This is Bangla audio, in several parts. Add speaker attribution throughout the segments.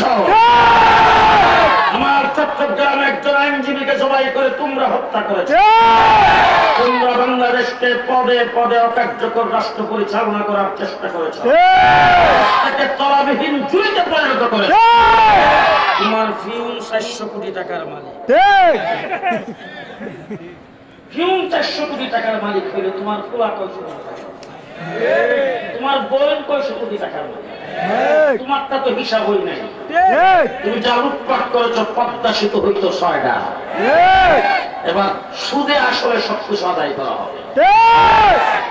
Speaker 1: করেছ। আমার চট্টগ্রামে একজন আইনজীবীকে জবাই করে তোমরা হত্যা করেছ। তোমরা বাংলাদেশকে পদে পদে অকার্যকর রাষ্ট্র পরিচালনা করার চেষ্টা করেছ। তাকে তলাবিহীন জুড়িতে পরিণত করেছ। তোমার ফিউন 400 কোটি টাকার মালিক। ফিউন 400 কোটি টাকার মালিক হইলে তোমার পোলা কয়শো কোটি টাকা, তোমার বোন কয়শো কোটি টাকার মালিক। তোমারটা তো হিসাব হই নাই। তুমি যা লুটপাট করেছ পদ্মা সেতু হইতো 6টা। এবার সুদে আসলে সবকিছু আদায় করা হবে।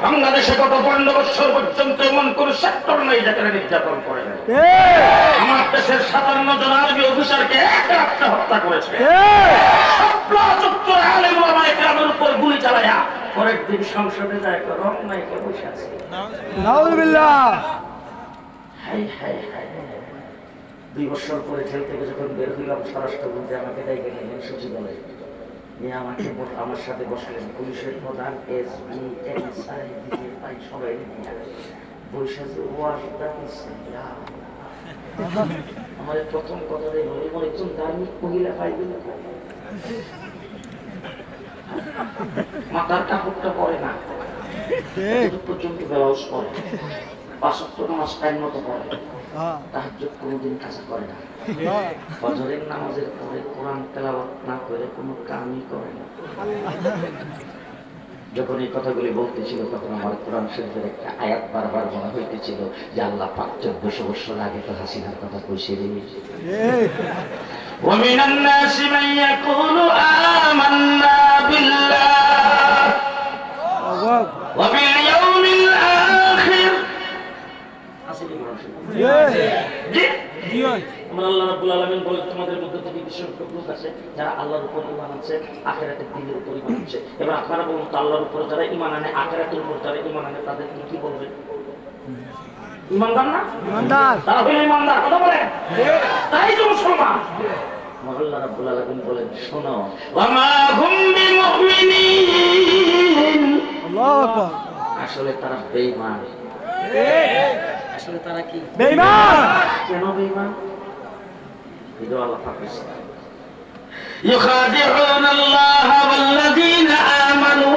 Speaker 1: বাংলাদেশে গত 15 বছর পর্যন্ত এমন কোন সেক্টর নেই যেখানে নির্যাতন করে নাই। আমার দেশের 57 জন আর্মি অফিসারকে এক রাত্রে হত্যা করেছে। আলেম ওলামায়ে কেরামের উপর গুলি চালায়া পরের দিন সংসদে যায় রং নাইকে বসে আছে। নাউযুবিল্লাহ। 2 বছর পরে জেল থেকে যখন বের হইলাম স্বরাষ্ট্রমন্ত্রী আমাকে ডেকে নিলেন সচিবালয়ে নিয়ে আমাকে আমার সাথে বসলেন। পুলিশের প্রধান এসপি এসআই ডিজিপাই সবাই নিয়ে বসে যে ওয়াজটা দিচ্ছে। আমাদের প্রথম কথা দেখলো এমন একজন ধার্মিক মহিলা পাইবে না, মাথার কাপড়টা পরে না, পর্যন্ত ব্লাউজ পরে, 5 ওয়াক্ত নামাজ টাইম মতো পড়ে, তাহাজ্জুদ কোনোদিন কাজা করে না, ফজরের নামাজের পরে কোরআন তেলাওয়াত না করে কোনো কামই করে না। যখন এই কথাগুলি বলতেছিল তখন আমার কোরআন শরীফের একটা আয়াত বারবার মনে হইতেছিল যে আল্লাহ পাক 1400 বছর আগে তো হাসিনার কথা কইছে রে। ومن الناس من يقول آمنا بالله وباليوم الآخر। আল্লাহ রাব্বুল আলামিন বলেন তোমাদের মধ্যে থেকে কিছু লোক আছে যারা আল্লাহর উপর ঈমান আনছে, আখিরাতের দিনের উপর ঈমান আনছে। এবার আপনারা বলুন তো আল্লাহর উপর যারা ঈমান আনে, আখিরাতের উপর যারা ঈমান আনে তাদেরকে কি বলবে? ঈমানদার না? ঈমানদার। তারা হলো ঈমানদার। কথা বলেন। তাই তো মুসলমান। আল্লাহ রাব্বুল আলামিন বলেন শোনো ওয়া মা হুম বিমুমিনিন। আল্লাহু আকবার। আসলে তারা বেঈমান। আসলে তারা কি বেঈমান? কেন বেঈমান? এটা আল্লাহ পাক বলেছেন ইউখাদিউনা আল্লাহ ওয়াল্লাযীনা আমানু